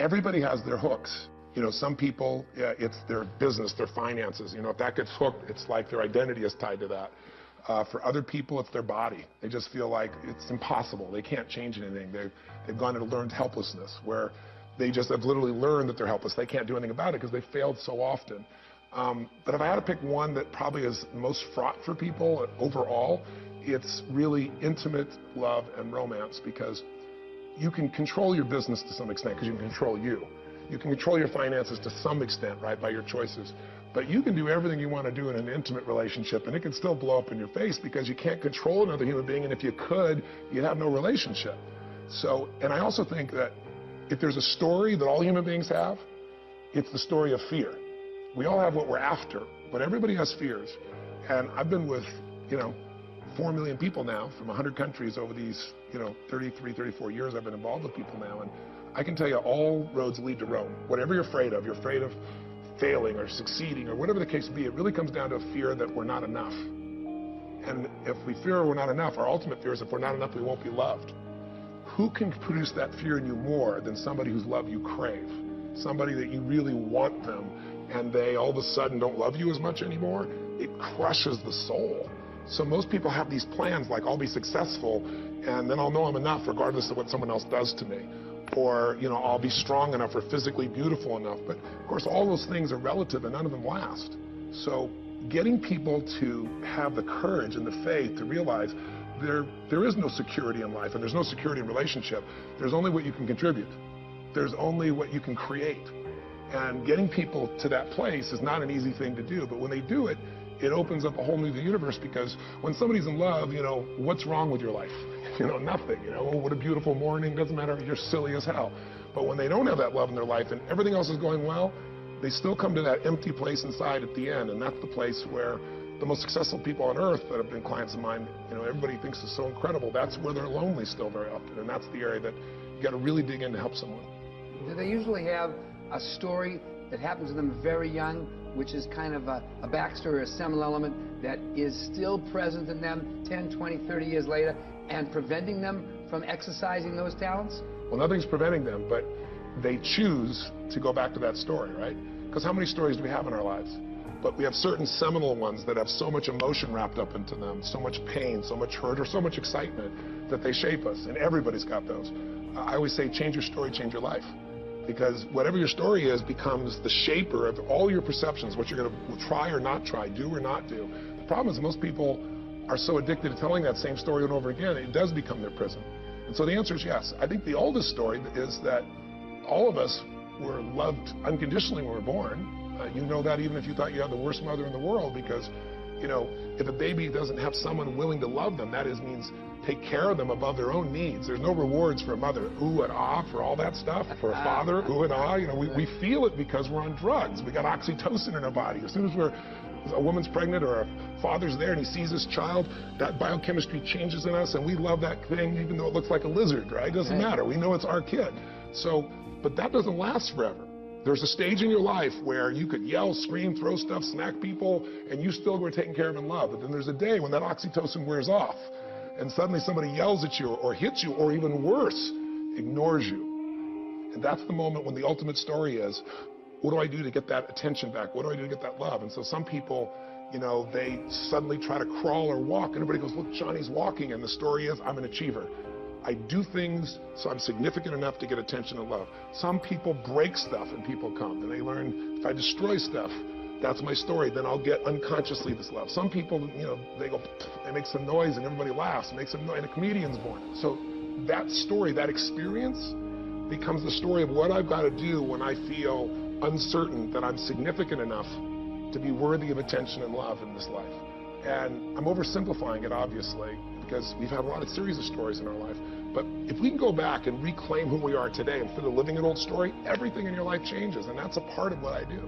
everybody has their hooks. You know, some people, it's their business, their finances. You know, if that gets hooked, it's like their identity is tied to that. For other people, it's their body. They just feel like it's impossible. They can't change anything. They've gone into learned helplessness, where they just have literally learned that they're helpless. They can't do anything about it because they failed so often. But if I had to pick one that probably is most fraught for people overall, it's really intimate love and romance, because you can control your business to some extent because you can control you. You can control your finances to some extent, right, by your choices. But you can do everything you want to do in an intimate relationship, and it can still blow up in your face because you can't control another human being, and if you could, you'd have no relationship. So, and I also think that if there's a story that all human beings have, it's the story of fear. We all have what we're after, but everybody has fears. And I've been with, 4 million people now from 100 countries over these, 33, 34 years I've been involved with people now. And I can tell you all roads lead to Rome. Whatever you're afraid of failing or succeeding or whatever the case be, it really comes down to a fear that we're not enough. And if we fear we're not enough, our ultimate fear is if we're not enough, we won't be loved. Who can produce that fear in you more than somebody whose love you crave? Somebody that you really want them, and they all of a sudden don't love you as much anymore? It crushes the soul. So most people have these plans like, I'll be successful, and then I'll know I'm enough regardless of what someone else does to me. Or, I'll be strong enough or physically beautiful enough. But of course, all those things are relative and none of them last. So getting people to have the courage and the faith to realize there is no security in life, and there's no security in relationship. There's only what you can contribute. There's only what you can create. And getting people to that place is not an easy thing to do, but when they do it, it opens up a whole new universe, because when somebody's in love, what's wrong with your life? Nothing. Oh, what a beautiful morning, doesn't matter, you're silly as hell. But when they don't have that love in their life and everything else is going well, they still come to that empty place inside at the end, and that's the place where the most successful people on earth that have been clients of mine, everybody thinks is so incredible, that's where they're lonely still very often, and that's the area that you got to really dig in to help someone. Do they usually have a story that happens to them very young, which is kind of a backstory, a seminal element that is still present in them 10, 20, 30 years later and preventing them from exercising those talents? Well, nothing's preventing them, but they choose to go back to that story, right? Because how many stories do we have in our lives? But we have certain seminal ones that have so much emotion wrapped up into them, so much pain, so much hurt, or so much excitement that they shape us, and everybody's got those. I always say, change your story, change your life. Because whatever your story is becomes the shaper of all your perceptions, what you're going to try or not try, do or not do. The problem is most people are so addicted to telling that same story over and over again, it does become their prison. And so the answer is yes. I think the oldest story is that all of us were loved unconditionally when we were born. You know that even if you thought you had the worst mother in the world, because, if a baby doesn't have someone willing to love them, that means take care of them above their own needs. There's no rewards for a mother, ooh and ah, for all that stuff. For a father, ooh and ah. We feel it because we're on drugs. We got oxytocin in our body. As soon as a woman's pregnant or a father's there and he sees his child, that biochemistry changes in us, and we love that thing even though it looks like a lizard, right? It doesn't matter. We know it's our kid. So, but that doesn't last forever. There's a stage in your life where you could yell, scream, throw stuff, smack people, and you still were taken care of in love. But then there's a day when that oxytocin wears off, and suddenly somebody yells at you or hits you, or even worse, ignores you. And that's the moment when the ultimate story is, what do I do to get that attention back? What do I do to get that love? And so some people, they suddenly try to crawl or walk, and everybody goes, look, Johnny's walking, and the story is, I'm an achiever. I do things so I'm significant enough to get attention and love. Some people break stuff and people come, and they learn, if I destroy stuff, that's my story, then I'll get unconsciously this love. Some people, they go, they make some noise and everybody laughs, make some noise, and a comedian's born. So that story, that experience becomes the story of what I've got to do when I feel uncertain that I'm significant enough to be worthy of attention and love in this life. And I'm oversimplifying it, obviously, because we've had a lot of series of stories in our life. But if we can go back and reclaim who we are today instead of living an old story, everything in your life changes, and that's a part of what I do.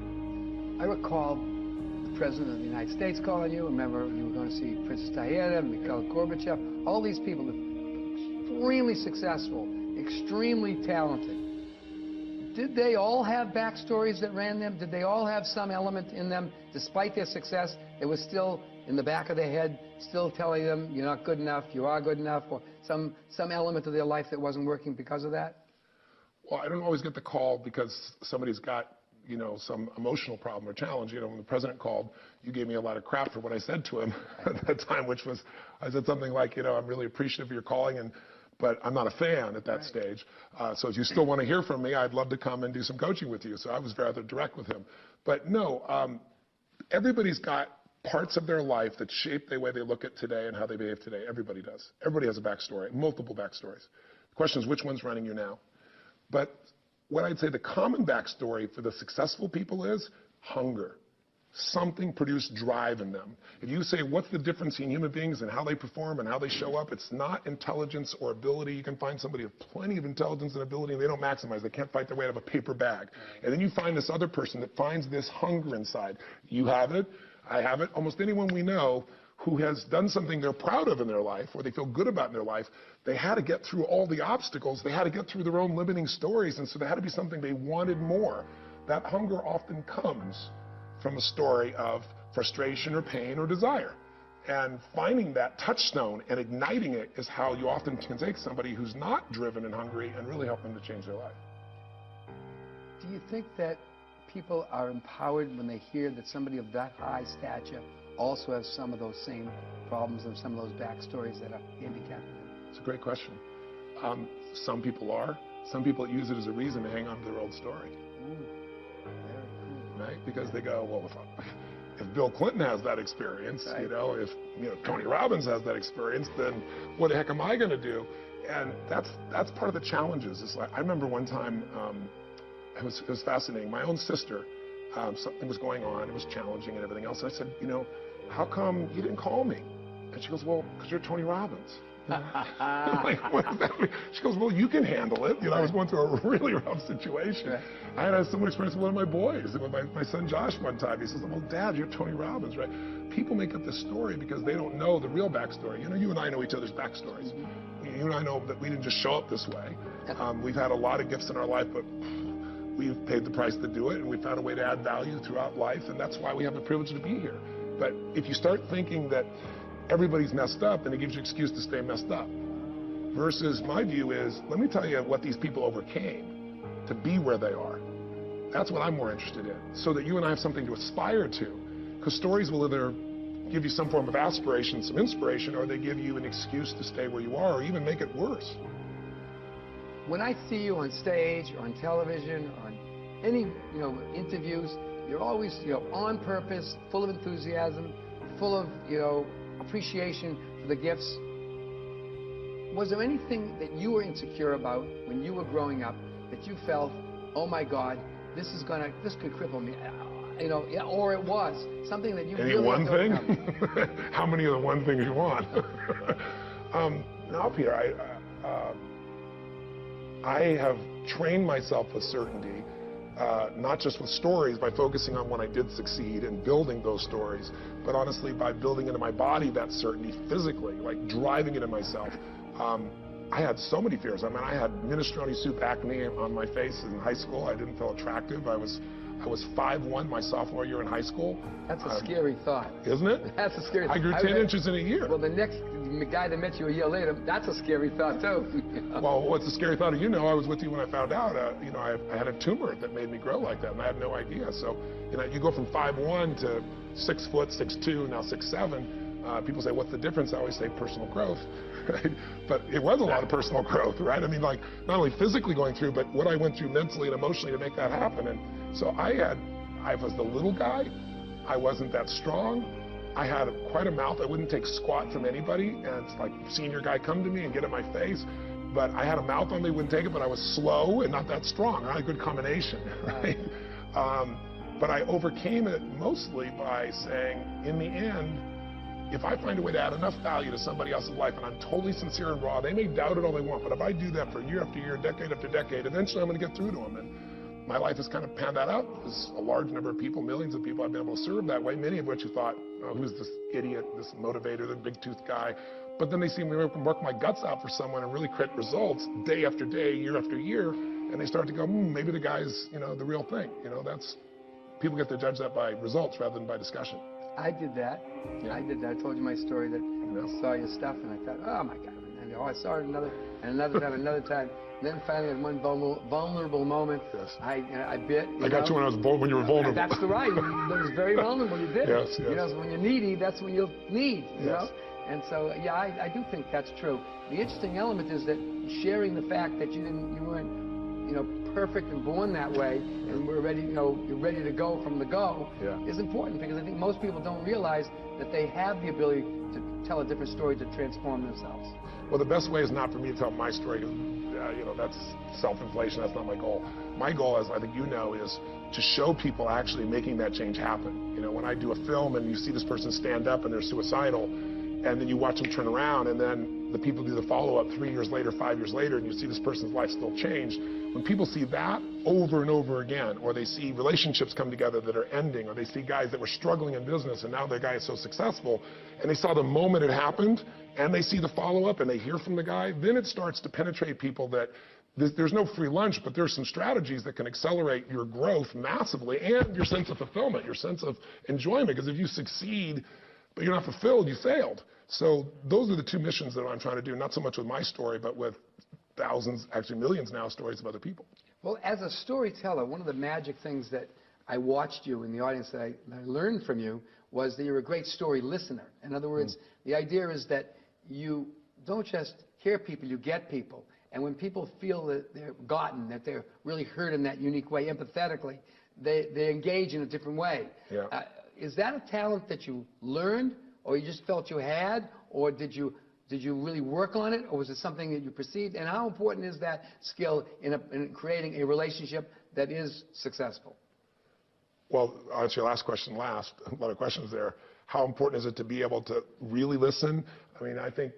I recall the President of the United States calling you. Remember, you were going to see Princess Diana, Mikhail Gorbachev, all these people, extremely successful, extremely talented. Did they all have backstories that ran them? Did they all have some element in them, despite their success, it was still in the back of their head, still telling them, you're not good enough, you are good enough, or some element of their life that wasn't working because of that? Well, I don't always get the call because somebody's got, some emotional problem or challenge. When the president called, you gave me a lot of crap for what I said to him at that time, which was, I said something like, I'm really appreciative of your calling, but I'm not a fan at that stage. So if you still want to hear from me, I'd love to come and do some coaching with you. So I was rather direct with him. But no, everybody's got parts of their life that shape the way they look at today and how they behave today. Everybody does. Everybody has a backstory, multiple backstories. The question is, which one's running you now? But what I'd say the common backstory for the successful people is hunger. Something produced drive in them. If you say, what's the difference in human beings and how they perform and how they show up, it's not intelligence or ability. You can find somebody with plenty of intelligence and ability and they don't maximize. They can't fight their way out of a paper bag. And then you find this other person that finds this hunger inside. You have it. I have it. Almost anyone we know who has done something they're proud of in their life or they feel good about in their life, they had to get through all the obstacles. They had to get through their own limiting stories. And so there had to be something they wanted more. That hunger often comes from a story of frustration or pain or desire. And finding that touchstone and igniting it is how you often can take somebody who's not driven and hungry and really help them to change their life. Do you think that people are empowered when they hear that somebody of that high stature also has some of those same problems and some of those backstories that are handicapping them? It's a great question. Some people are. Some people use it as a reason to hang on to their old story. Ooh, very cool. Right? Because they go, well, if Bill Clinton has that experience, right. If Tony Robbins has that experience, then what the heck am I going to do? And that's part of the challenges. It's like I remember one time, it was fascinating. My own sister, something was going on. It was challenging and everything else. And I said, how come you didn't call me? And she goes, well, because you're Tony Robbins. I'm like, what does that mean? She goes, well, you can handle it. I was going through a really rough situation. Right. I had a similar experience with one of my boys, with my son Josh one time. He says, well, Dad, you're Tony Robbins, right? People make up this story because they don't know the real backstory. You and I know each other's backstories. Mm-hmm. You and I know that we didn't just show up this way. We've had a lot of gifts in our life, but we've paid the price to do it, and we've found a way to add value throughout life, and that's why we have the privilege to be here. But if you start thinking that everybody's messed up, then it gives you an excuse to stay messed up. Versus my view is, let me tell you what these people overcame to be where they are. That's what I'm more interested in, so that you and I have something to aspire to. Because stories will either give you some form of aspiration, some inspiration, or they give you an excuse to stay where you are, or even make it worse. When I see you on stage, or on television, or on any interviews, you're always on purpose, full of enthusiasm, full of appreciation for the gifts. Was there anything that you were insecure about when you were growing up that you felt, oh my God, this could cripple me, or it was something that you Any really one thing? How many of the one things you want? No, Peter, I have trained myself with certainty, not just with stories, by focusing on when I did succeed and building those stories, but honestly by building into my body that certainty physically, like driving it in myself. I had so many fears. I mean, I had minestrone soup acne on my face in high school. I didn't feel attractive. I was 5'1" my sophomore year in high school. That's a scary thought. Isn't it? That's a scary thought. I grew 10 inches in a year. Well, the next guy that met you a year later, that's a scary thought, too. Well, what's a scary thought? I was with you when I found out, I had a tumor that made me grow like that, and I had no idea. So, you go from 5'1" to 6 foot, 6'2", now 6'7". People say, what's the difference? I always say personal growth, right? But it was a lot of personal growth, right? I mean, like, not only physically going through, but what I went through mentally and emotionally to make that happen. And so I was the little guy. I wasn't that strong. I had quite a mouth. I wouldn't take squat from anybody. And it's like, senior guy come to me and get in my face. But I had a mouth on me, wouldn't take it, but I was slow and not that strong. I had a good combination, right? But I overcame it mostly by saying, in the end, if I find a way to add enough value to somebody else's life, and I'm totally sincere and raw, they may doubt it all they want, but if I do that for year after year, decade after decade, eventually I'm going to get through to them. And my life has kind of panned that out. There's a large number of people, millions of people I've been able to serve that way, many of which who thought, oh, who's this idiot, this motivator, the big-toothed guy? But then they see me work my guts out for someone and really create results day after day, year after year, and they start to go, maybe the guy's, the real thing. That's, people get to judge that by results rather than by discussion. I did that. Yeah. I did that. I told you my story that I saw your stuff and I thought, oh my God. And I saw it another time. Then finally, at one vulnerable moment, Yes. I bit. I got you when you were vulnerable. That's the right. That was very vulnerable. You bit. Yes, yes. You know, so when you're needy, that's when you'll need. You Yes. know. And so, yeah, I do think that's true. The interesting element is that sharing the fact that you weren't, perfect and born that way, and we're ready, you're ready to go from the go, Yeah. is important, because I think most people don't realize that they have the ability to tell a different story to transform themselves. Well, the best way is not for me to tell my story. That's self-inflation. That's not my goal. My goal, as I think you know, is to show people actually making that change happen. When I do a film and you see this person stand up and they're suicidal, and then you watch them turn around, and then the people do the follow-up 3 years later, 5 years later, and you see this person's life still changed. When people see that over and over again, or they see relationships come together that are ending, or they see guys that were struggling in business and now their guy is so successful, and they saw the moment it happened, and they see the follow-up and they hear from the guy, then it starts to penetrate people that there's no free lunch, but there's some strategies that can accelerate your growth massively, and your sense of fulfillment, your sense of enjoyment, because if you succeed but you're not fulfilled, you failed. So those are the two missions that I'm trying to do, not so much with my story, but with thousands, actually millions now, stories of other people. Well, as a storyteller, one of the magic things that I watched you in the audience that I learned from you was that you're a great story listener. In other words, the idea is that you don't just hear people, you get people. And when people feel that they're gotten, that they're really heard in that unique way, empathetically, they engage in a different way. Yeah. Is that a talent that you learned, or you just felt you had, or did you really work on it, or was it something that you perceived? And how important is that skill in creating a relationship that is successful? Well, I'll answer your last question last. A lot of questions there. How important is it to be able to really listen? I mean, I think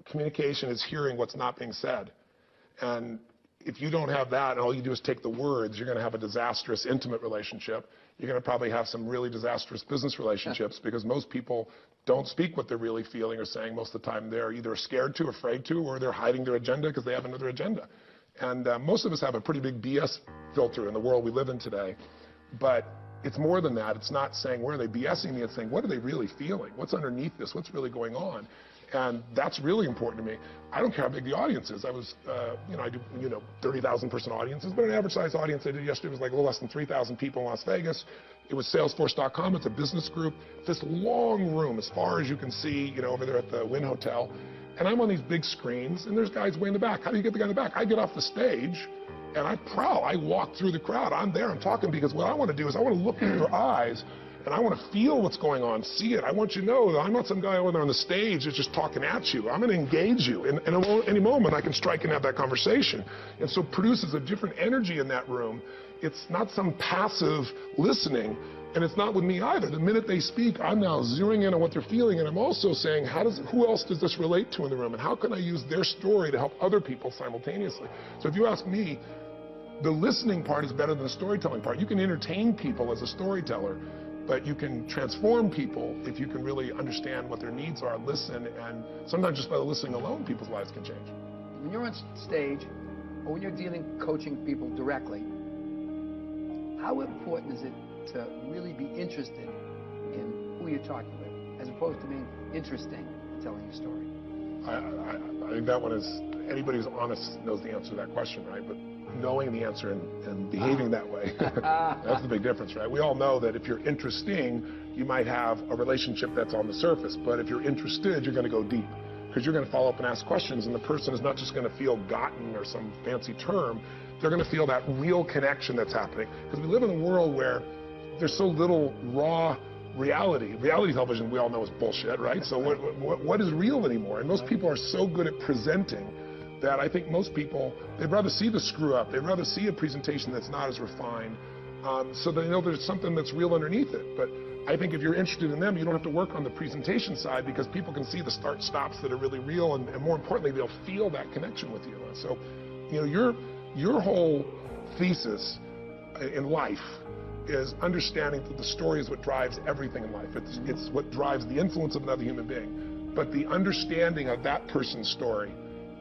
communication is hearing what's not being said. And if you don't have that and all you do is take the words, you're going to have a disastrous intimate relationship. You're going to probably have some really disastrous business relationships, because most people don't speak what they're really feeling or saying. Most of the time they're either scared to, afraid to, or they're hiding their agenda because they have another agenda. And most of us have a pretty big BS filter in the world we live in today. But it's more than that. It's not saying, where are they BSing me? It's saying, what are they really feeling? What's underneath this? What's really going on? And that's really important to me. I don't care how big the audience is. I was, I do, 30,000 person audiences, but an average size audience I did yesterday was like a little less than 3,000 people in Las Vegas. It was Salesforce.com. It's a business group. This long room, as far as you can see, over there at the Wynn Hotel. And I'm on these big screens, and there's guys way in the back. How do you get the guy in the back? I get off the stage, and I prowl. I walk through the crowd. I'm there. I'm talking, because what I want to do is I want to look in your eyes, and I want to feel what's going on, see it. I want you to know that I'm not some guy over there on the stage that's just talking at you. I'm going to engage you. And at any moment, I can strike and have that conversation. And so it produces a different energy in that room. It's not some passive listening, and it's not with me either. The minute they speak, I'm now zeroing in on what they're feeling, and I'm also saying, who else does this relate to in the room, and how can I use their story to help other people simultaneously? So if you ask me, the listening part is better than the storytelling part. You can entertain people as a storyteller, but you can transform people if you can really understand what their needs are, listen, and sometimes just by listening alone, people's lives can change. When you're on stage, or when you're coaching people directly, how important is it to really be interested in who you're talking with, as opposed to being interesting in telling your story? I think that one is, anybody who's honest knows the answer to that question, right? But knowing the answer and behaving that way, that's the big difference, right? We all know that if you're interesting, you might have a relationship that's on the surface, but if you're interested, you're going to go deep, because you're going to follow up and ask questions, and the person is not just going to feel gotten or some fancy term. They're going to feel that real connection that's happening, because we live in a world where there's so little raw reality. Reality television, we all know, is bullshit, right? So what is real anymore? And most people are so good at presenting that I think most people, they'd rather see the screw up. They'd rather see a presentation that's not as refined, so they know there's something that's real underneath it. But I think if you're interested in them, you don't have to work on the presentation side, because people can see the start stops that are really real, and more importantly, they'll feel that connection with you. So, your whole thesis in life is understanding that the story is what drives everything in life. It's what drives the influence of another human being. But the understanding of that person's story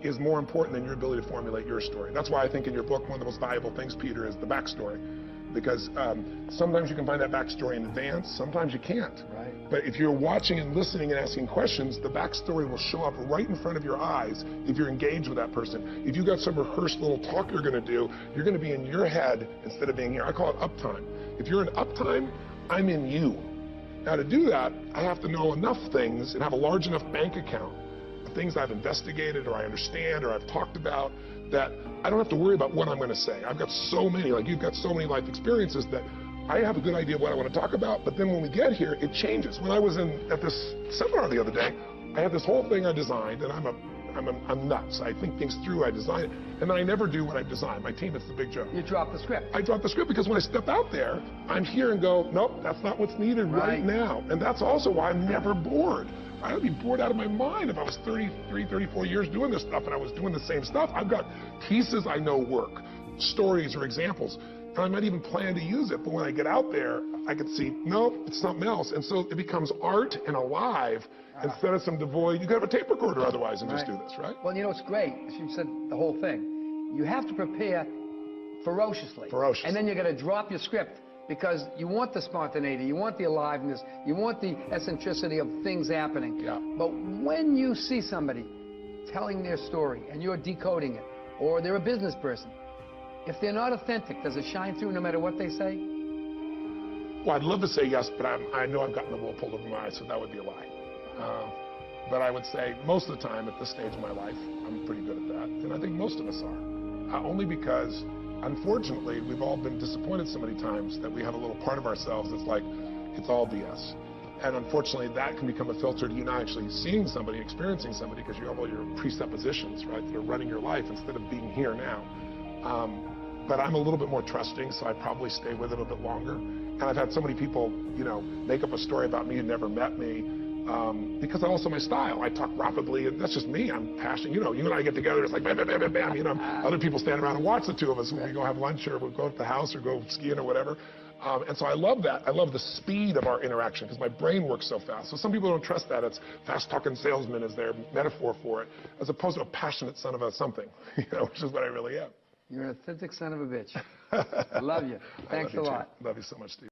is more important than your ability to formulate your story. That's why I think in your book, one of the most valuable things, Peter, is the backstory. Because sometimes you can find that backstory in advance, sometimes you can't. Right. But if you're watching and listening and asking questions, the backstory will show up right in front of your eyes if you're engaged with that person. If you've got some rehearsed little talk you're going to do, you're going to be in your head instead of being here. I call it uptime. If you're in uptime, I'm in you. Now to do that, I have to know enough things and have a large enough bank account of things I've investigated or I understand or I've talked about that I don't have to worry about what I'm going to say. I've got so many, like you've got so many life experiences that I have a good idea of what I want to talk about, but then when we get here, it changes. When I was at this seminar the other day, I had this whole thing I designed, and I'm nuts. I think things through, I design it, and then I never do what I design. My team, it's the big joke. You drop the script. I drop the script because when I step out there, I'm here and go, nope, that's not what's needed right now. And that's also why I'm never bored. I would be bored out of my mind if I was 33, 34 years doing this stuff and I was doing the same stuff. I've got pieces I know work, stories or examples. And I might even plan to use it, but when I get out there, I can see, no, it's something else. And so it becomes art and alive instead of some devoid. You could have a tape recorder otherwise and just do this, right? Well, you know, it's great. You said the whole thing. You have to prepare ferociously. And then you're going to drop your script because you want the spontaneity, you want the aliveness, you want the eccentricity of things happening. Yeah. But when you see somebody telling their story and you're decoding it, or they're a business person, if they're not authentic, does it shine through no matter what they say? Well, I'd love to say yes, but I know I've gotten the wool pulled over my eyes, so that would be a lie. But I would say most of the time at this stage of my life, I'm pretty good at that. And I think most of us are. Only because, unfortunately, we've all been disappointed so many times that we have a little part of ourselves that's like, it's all BS. And unfortunately, that can become a filter to you not actually seeing somebody, experiencing somebody, because you have all your presuppositions, right? That are running your life instead of being here now. But I'm a little bit more trusting, so I probably stay with it a bit longer. And I've had so many people, you know, make up a story about me who never met me, because I also my style. I talk rapidly, and that's just me. I'm passionate. You know, you and I get together, it's like bam, bam, bam, bam, bam. You know, other people stand around and watch the two of us when we go have lunch or we'll go to the house or go skiing or whatever. And so I love that. I love the speed of our interaction because my brain works so fast. So some people don't trust that. It's fast-talking salesman is their metaphor for it, as opposed to a passionate son of a something, you know, which is what I really am. You're an authentic son of a bitch. I love you. Thanks a lot. Love you so much, Steve.